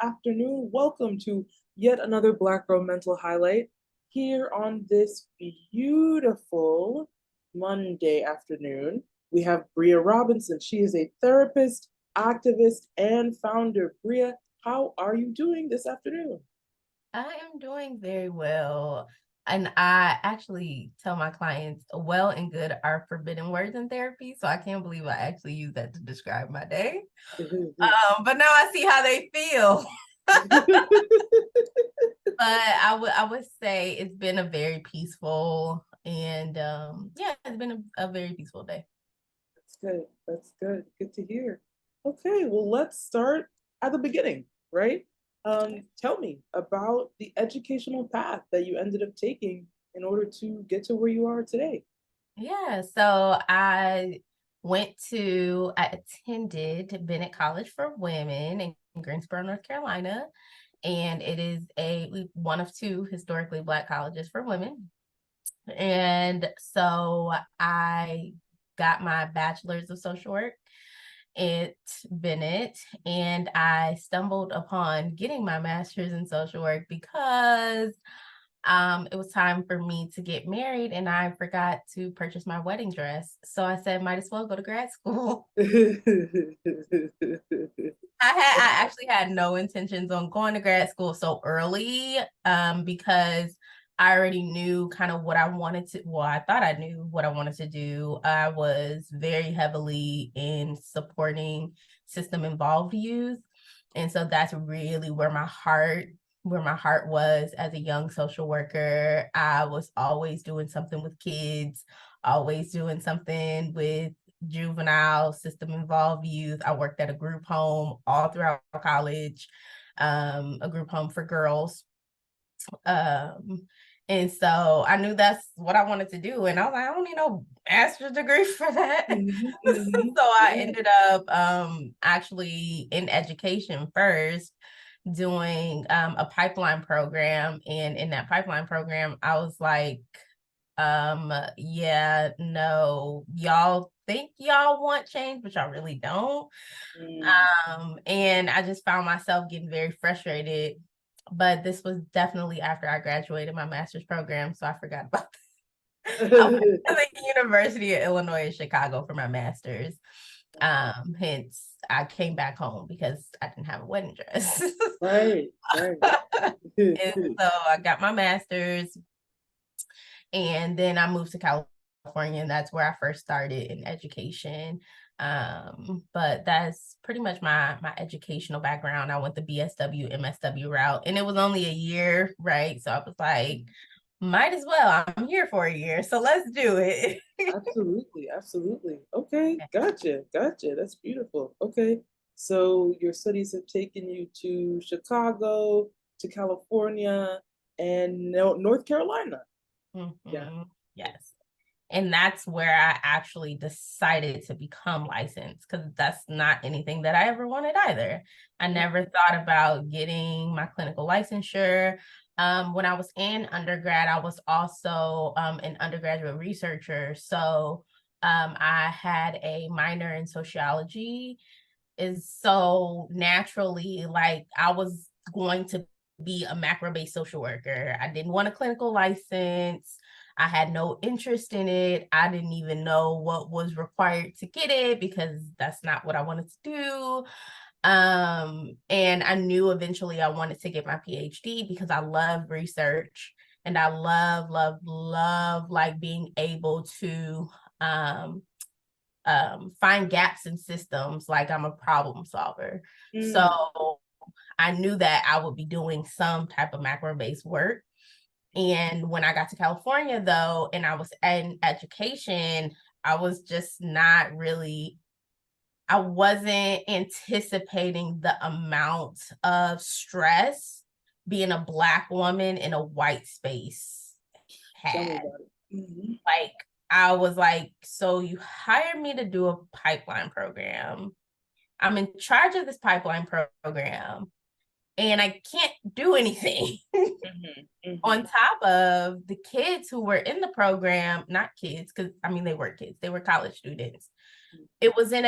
afternoon. Welcome to yet another Black Girl Mental highlight here on this beautiful Monday afternoon. We have Breah Robinson. She is a therapist, activist, and founder. Breah, how are you doing this afternoon? I am doing very well. And I actually tell my clients well and good are forbidden words in therapy. So I can't believe I actually use that to describe my day. But now I see how they feel. But I would say it's been a very peaceful and yeah, it's been a very peaceful day. That's good. That's good. Good to hear. Okay, well, let's start at the beginning, right? Tell me about the educational path that you ended up taking in order to get to where you are today. Yeah, so I attended Bennett College for Women in Greensboro, North Carolina, and it is one of two historically Black colleges for women. And so I got my bachelor's of social work at Bennett, and I stumbled upon getting my master's in social work because it was time for me to get married and I forgot to purchase my wedding dress. So I said, might as well go to grad school. I actually had no intentions on going to grad school so early because I already knew kind of what I wanted to, well, I thought I knew what I wanted to do. I was very heavily in supporting system involved youth. And so that's really where my heart was as a young social worker. I was always doing something with kids, always doing something with juvenile system involved youth. I worked at a group home all throughout college, a group home for girls. Um, and so I knew that's what I wanted to do. And I was like, I don't need no master's degree for that. Mhm, So mhm. I Yeah. ended up actually in education first doing a pipeline program. And in that pipeline program, I was like, yeah, no, y'all think y'all want change, but y'all really don't. Mm. And I just found myself getting very frustrated. But this was definitely after I graduated my master's program, so I forgot about that. I went to the University of Illinois in Chicago for my master's. Hence I came back home because I didn't have a wedding dress. Right, right. And so I got my master's, and then I moved to California, and that's where I first started in education. But that's pretty much my educational background. I went the BSW, MSW route, and it was only a year, right? So I was like, might as well. I'm here for a year, so let's do it. Absolutely, absolutely. Okay, gotcha, gotcha. That's beautiful. Okay, so your studies have taken you to Chicago, to California, and North Carolina. Yeah. Mhm. Yes. And that's where I actually decided to become licensed because that's not anything that I ever wanted either. I never thought about getting my clinical licensure. When I was in undergrad, I was also an undergraduate researcher. So I had a minor in sociology. Is so naturally, like, I was going to be a macro-based social worker. I didn't want a clinical license. I had no interest in it. I didn't even know what was required to get it because that's not what I wanted to do. And I knew eventually I wanted to get my PhD because I love research and I love like being able to um find gaps in systems, like I'm a problem solver. Mm. So I knew that I would be doing some type of macro based work. And when I got to California, though, and I was in education, I was just not really, I wasn't anticipating the amount of stress being a Black woman in a white space Tell me had. about it. Hmm. Like, I was like, so you hired me to do a pipeline program. I'm in charge of this pipeline program and I can't do anything. Hmm. On Hmm. top of the kids who were in the program, not kids, because I mean they were kids, they were college students. It was in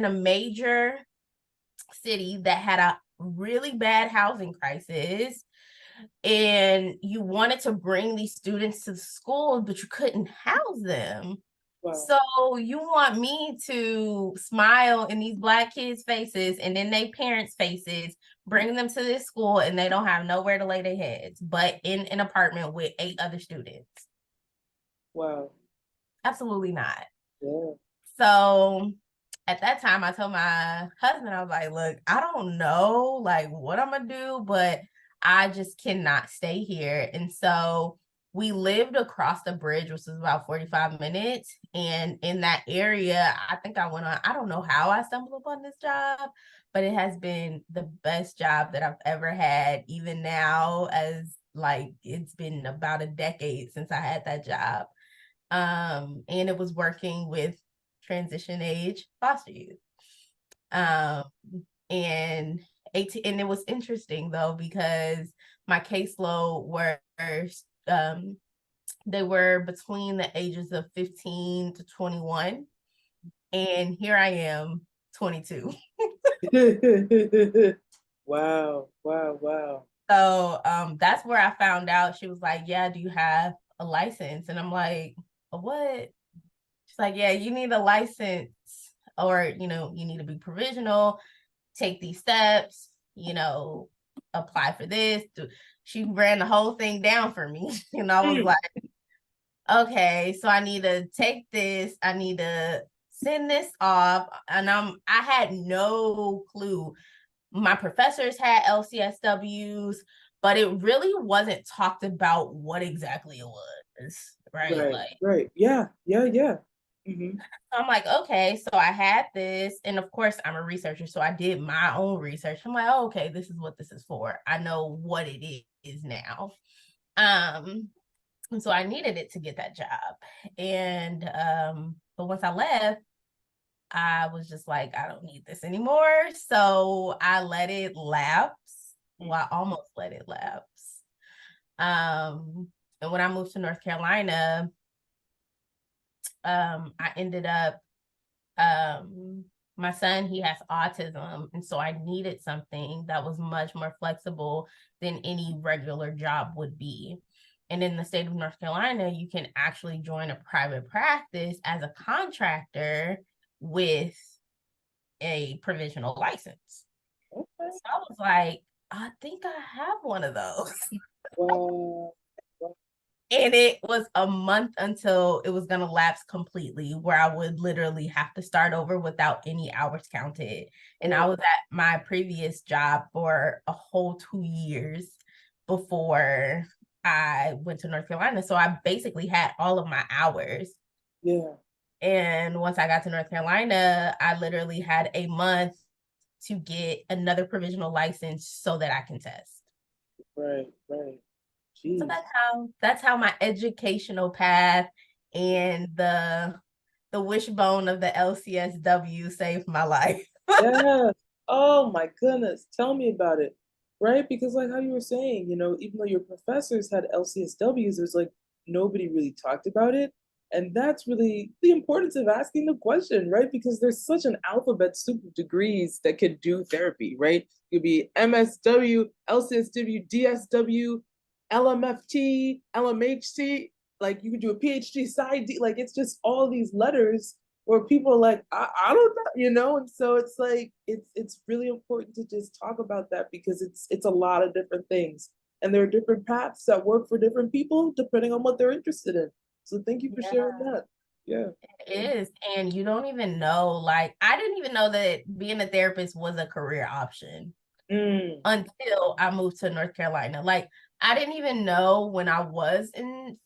a major city that had a really bad housing crisis, and you wanted to bring these students to the school, but you couldn't house them. Wow. So you want me to smile in these Black kids' faces and then they parents' faces, bring them to this school, and they don't have nowhere to lay their heads, but in an apartment with 8 other students. Wow. Absolutely not. Yeah. So at that time, I told my husband, I was like, look, I don't know like what I'm gonna do, but I just cannot stay here. And so we lived across the bridge, which was about 45 minutes. And in that area, I think I went on, I don't know how I stumbled upon this job, but it has been the best job that I've ever had, even now, as like it's been about a decade since I had that job. And it was working with transition age foster youth. Um, and 18, and it was interesting though, because my caseload were they were between the ages of 15 to 21. And here I am, 22. Wow. Wow. Wow. So that's where I found out. She was like, yeah, do you have a license? And I'm like, a what? She's like, yeah, you need a license, or, you know, you need to be provisional, take these steps, you know, apply for this. She ran the whole thing down for me. And I was like, okay, so I need to take this, I need to send this off. And I had no clue. My professors had LCSWs, but it really wasn't talked about what exactly it was, right? Right. Like, Right. Yeah. Yeah. Yeah. Mm-hmm. I'm like, okay, so I had this, and of course I'm a researcher, so I did my own research. I'm like, oh, okay, this is what this is for. I know what it is now. And so I needed it to get that job. And but once I left, I was just like, I don't need this anymore. So I let it lapse. Well, I almost let it lapse. And when I moved to North Carolina, I ended up my son, he has autism, and so I needed something that was much more flexible than any regular job would be. And in the state of North Carolina, you can actually join a private practice as a contractor with a provisional license. Okay. So I was like, I think I have one of those. Wow. And it was a month until it was going to lapse completely, where I would literally have to start over without any hours counted. And I was at my previous job for a whole 2 years before I went to North Carolina. So I basically had all of my hours. Yeah. And once I got to North Carolina, I literally had a month to get another provisional license so that I can test. Right. Right. So Jeez. that's how my educational path and the wishbone of the LCSW saved my life. Yeah. Oh my goodness. Tell me about it. Right? Because like how you were saying, even though your professors had LCSWs, there's like nobody really talked about it. And that's really the importance of asking the question, right? Because there's such an alphabet soup of degrees that could do therapy, right? It could be MSW, LCSW, DSW, LMFT, LMHT. Like you could do a PhD, PsyD. Like it's just all these letters where people are like, I don't know, and so it's like it's really important to just talk about that because it's a lot of different things. And there are different paths that work for different people depending on what they're interested in. So thank you for sharing Yeah, that. Yeah. it is. And you don't even know, like, I didn't even know that being a therapist was a career option Mm, until I moved to North Carolina. Like, I didn't even know when I was in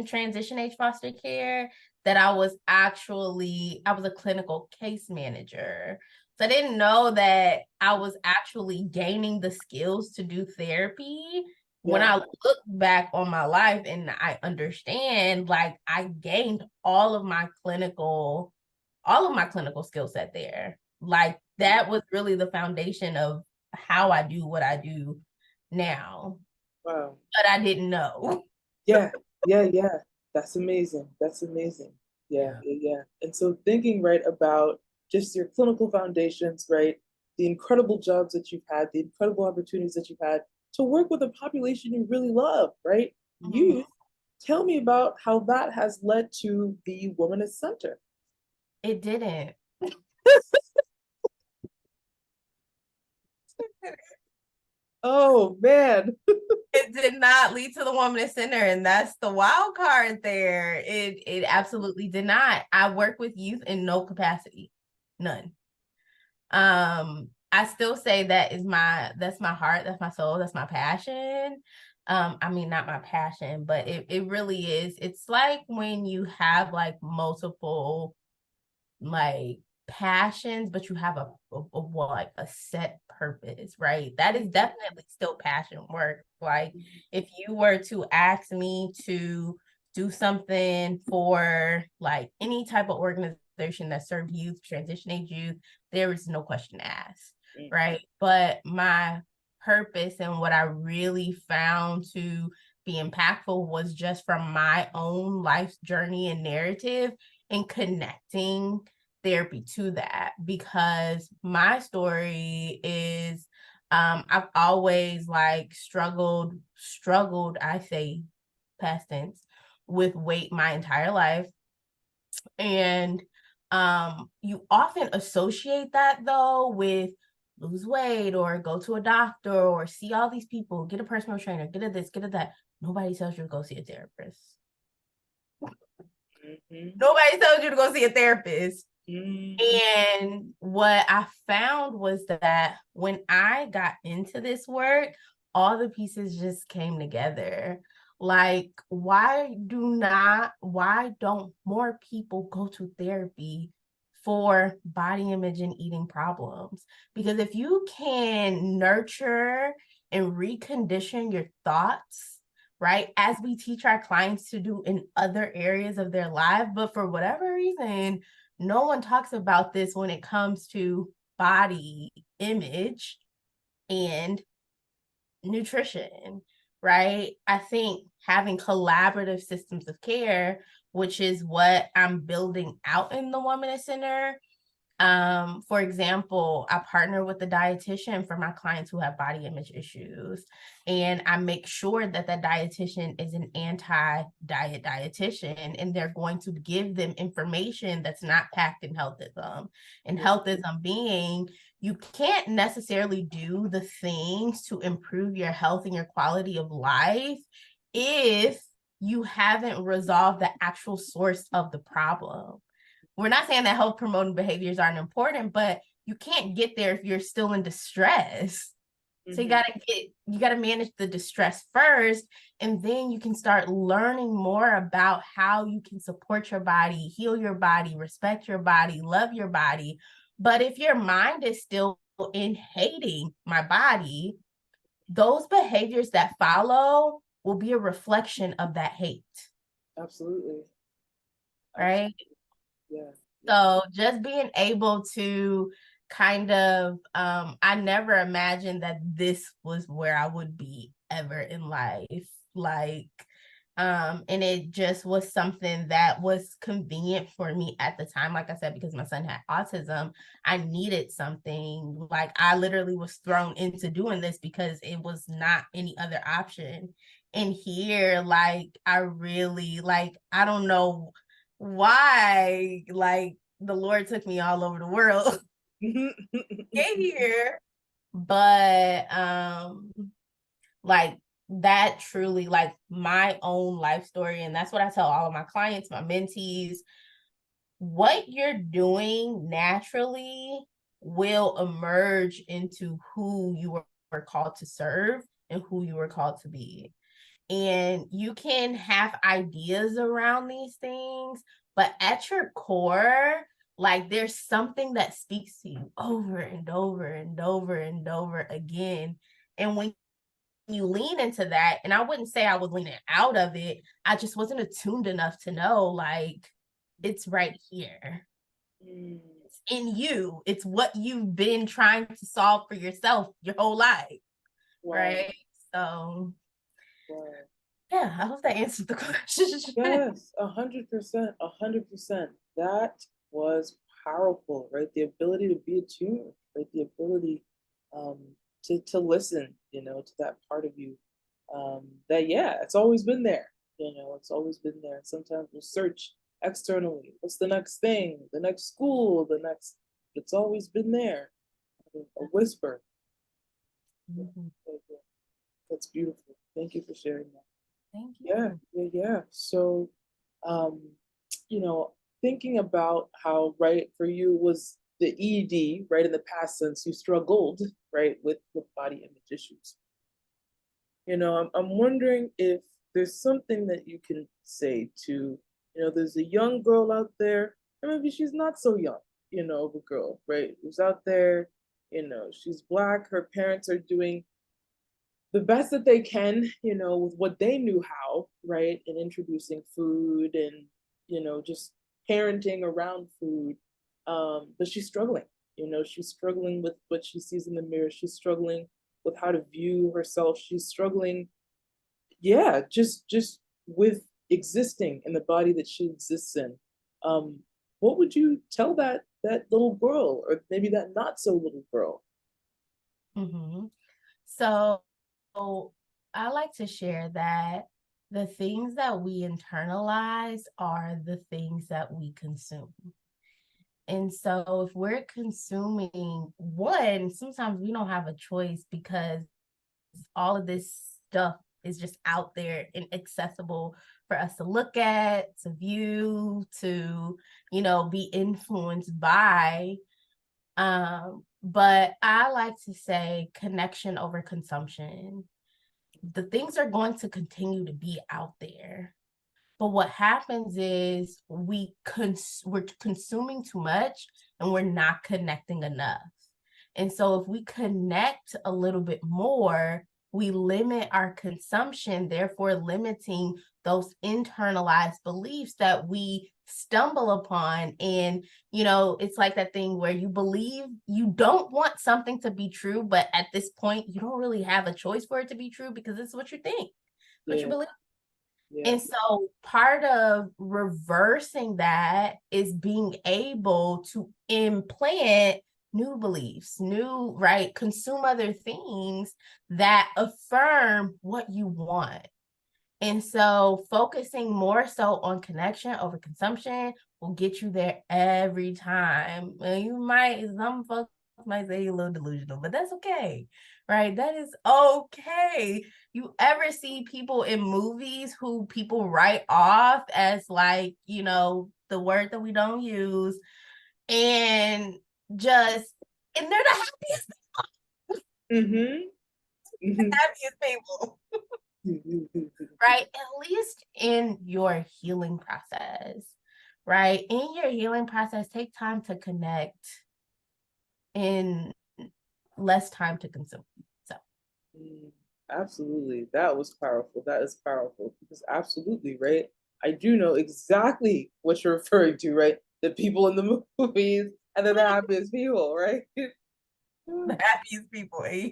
transition age foster care that I was a clinical case manager. So I didn't know that I was actually gaining the skills to do therapy. When yeah. I look back on my life and I understand, like, I gained all of my clinical skill set there. Like, that was really the foundation of how I do what I do now. Wow. But I didn't know. Yeah. Yeah. Yeah. That's amazing. That's amazing. Yeah. Yeah. Yeah. Yeah. And so thinking right about just your clinical foundations, right? the incredible jobs that you've had, the incredible opportunities that you've had to work with a population you really love, right? Mhm. Youth. Tell me about how that has led to the Womanist Center. It didn't. Oh man. It did not lead to the Womanist Center, and that's the wild card there. It absolutely did not. I work with youth in no capacity, none. I still say that's my heart, that's my soul, that's my passion. I mean, not my passion, but it really is. It's like when you have like multiple like passions, but you have like a set purpose, right? That is definitely still passion work. Like if you were to ask me to do something for like any type of organization that serves youth, transition age youth, there is no question asked, right? But my purpose and what I really found to be impactful was just from my own life's journey and narrative and connecting therapy to that, because my story is I've always like struggled, I say past tense, with weight my entire life. And you often associate that though with lose weight or go to a doctor or see all these people, get a personal trainer, get a this, get a that. Nobody tells you to go see a therapist. Nobody tells you to go see a therapist. And what I found was that when I got into this work, all the pieces just came together. Like, why don't more people go to therapy for body image and eating problems? Because if you can nurture and recondition your thoughts, right, as we teach our clients to do in other areas of their life, but for whatever reason, no one talks about this when it comes to body image and nutrition, right? I think having collaborative systems of care, which is what I'm building out in the Womanist Center. For example, I partner with a dietitian for my clients who have body image issues, and I make sure that that dietitian is an anti-diet dietitian, and they're going to give them information that's not packed in healthism. And healthism being, you can't necessarily do the things to improve your health and your quality of life if you haven't resolved the actual source of the problem. We're not saying that health promoting behaviors aren't important, but you can't get there if you're still in distress. So you gotta manage the distress first, and then you can start learning more about how you can support your body, heal your body, respect your body, love your body. But if your mind is still in hating my body, those behaviors that follow will be a reflection of that hate. Absolutely. Right? Yeah. So just being able to kind of, I never imagined that this was where I would be ever in life. Like, and it just was something that was convenient for me at the time. Like I said, because my son had autism, I needed something. Like I literally was thrown into doing this because it was not any other option. And here, like, I really like, I don't know why, like, the Lord took me all over the world. Get here. But like that truly, like my own life story, and that's what I tell all of my clients, my mentees, what you're doing naturally will emerge into who you were called to serve and who you were called to be. And you can have ideas around these things, but at your core, like there's something that speaks to you over and over and over and over again. And when you lean into that, and I wouldn't say I was leaning out of it, I just wasn't attuned enough to know, like, it's right here. It's in you. It's what you've been trying to solve for yourself your whole life. Wow. Right? So wow. Yeah, I hope that answered the question. Yes, 100%. That was powerful, right? The ability to be attuned. right? The ability um, to listen, you know, to that part of you. That yeah, it's always been there. You know, it's always been there. Sometimes we'll search externally. What's the next thing? The next school? The next? It's always been there. A whisper. Mhm. That's beautiful. Thank you for sharing that. Thank Yeah, you. yeah. So, um, you know, thinking about how, right, for you was the ED, right, in the past since you struggled, right, with body image issues. You know, I'm wondering if there's something that you can say to, you know, there's a young girl out there, or maybe she's not so young, you know, of a girl, right, who's out there, you know, she's Black, her parents are doing the best that they can, you know, with what they knew how, right, in introducing food and, you know, just parenting around food. But she's struggling, you know, she's struggling with what she sees in the mirror. She's struggling with how to view herself. She's struggling, yeah, just with existing in the body that she exists in. Um, what would you tell that little girl, or maybe that not so little girl? Mm-hmm. So I like to share that the things that we internalize are the things that we consume. And so if we're consuming one, sometimes we don't have a choice because all of this stuff is just out there and accessible for us to look at, to view, to, be influenced by. But I like to say connection over consumption. The things are going to continue to be out there. But what happens is we're consuming too much and we're not connecting enough. And so if we connect a little bit more, we limit our consumption, therefore limiting those internalized beliefs that we stumble upon. And, it's like that thing where you believe you don't want something to be true, but at this point, you don't really have a choice for it to be true because it's what you think, what you Yeah, believe. yeah, And so part of reversing that is being able to implant new beliefs, new, right? Consume other things that affirm what you want. And so focusing more so on connection over consumption will get you there every time. Some folks might say you're a little delusional, but that's okay, right? That is okay. You ever see people in movies who people write off as like, the word that we don't use and just, and they're the happiest, mm-hmm. happiest people. Right? At least in your healing process, right? In your healing process, take time to connect and less time to consume. So, Absolutely. That was powerful. That is powerful because absolutely, right? I do know exactly what you're referring to, right? The people in the movies and they're the happiest people, right? the happiest people, eh?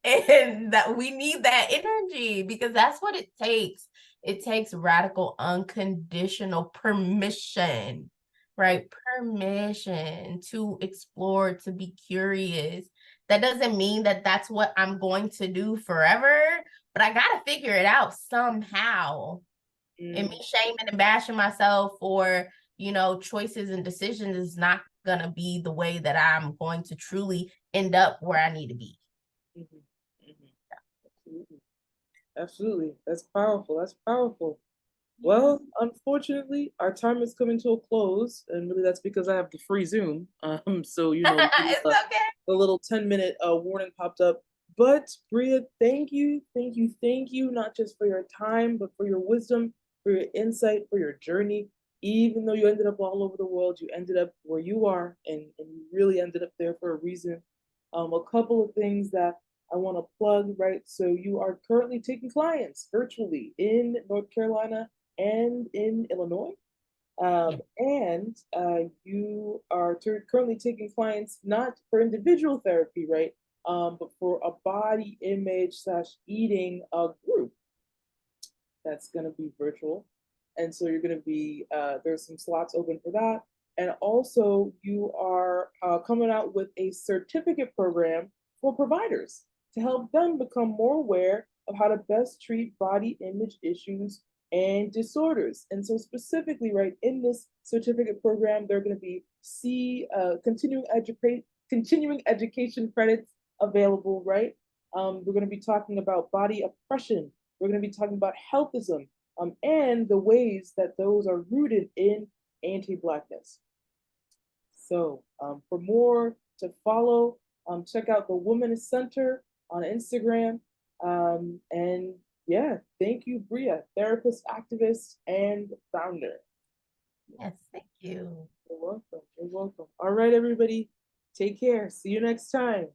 And that we need that energy because that's what it takes. It takes radical, unconditional permission, right? Permission to explore, to be curious. That doesn't mean that that's what I'm going to do forever, but I got to figure it out somehow. And me Mm, shaming and bashing myself for, choices and decisions is not going to be the way that I'm going to truly end up where I need to be. mhm, mhm. Absolutely. Absolutely. That's powerful. That's powerful. Yeah. Well, unfortunately, our time is coming to a close, and really that's because I have the free Zoom. So you know, It's okay. the little 10-minute warning popped up. But Breah, thank you, thank you, thank you, not just for your time, but for your wisdom, for your insight, for your journey. Even though you ended up all over the world, you ended up where you are, and you really ended up there for a reason. A couple of things that I want to plug, right? So you are currently taking clients virtually in North Carolina and in Illinois. Yeah. And you are currently taking clients not for individual therapy, right? But for a body image slash eating group that's going to be virtual. And so you're going to be, there's some slots open for that. And also, you are coming out with a certificate program for providers to help them become more aware of how to best treat body image issues and disorders. And so, specifically, right in this certificate program, there are going to be continuing education credits available, right? We're going to be talking about body oppression. We're going to be talking about healthism, and the ways that those are rooted in anti-Blackness. So for more to follow, check out the Woman Center on Instagram. And yeah, thank you, Breah, therapist, activist, and founder. Yes, thank you. You're welcome. You're welcome. All right, everybody, take care. See you next time.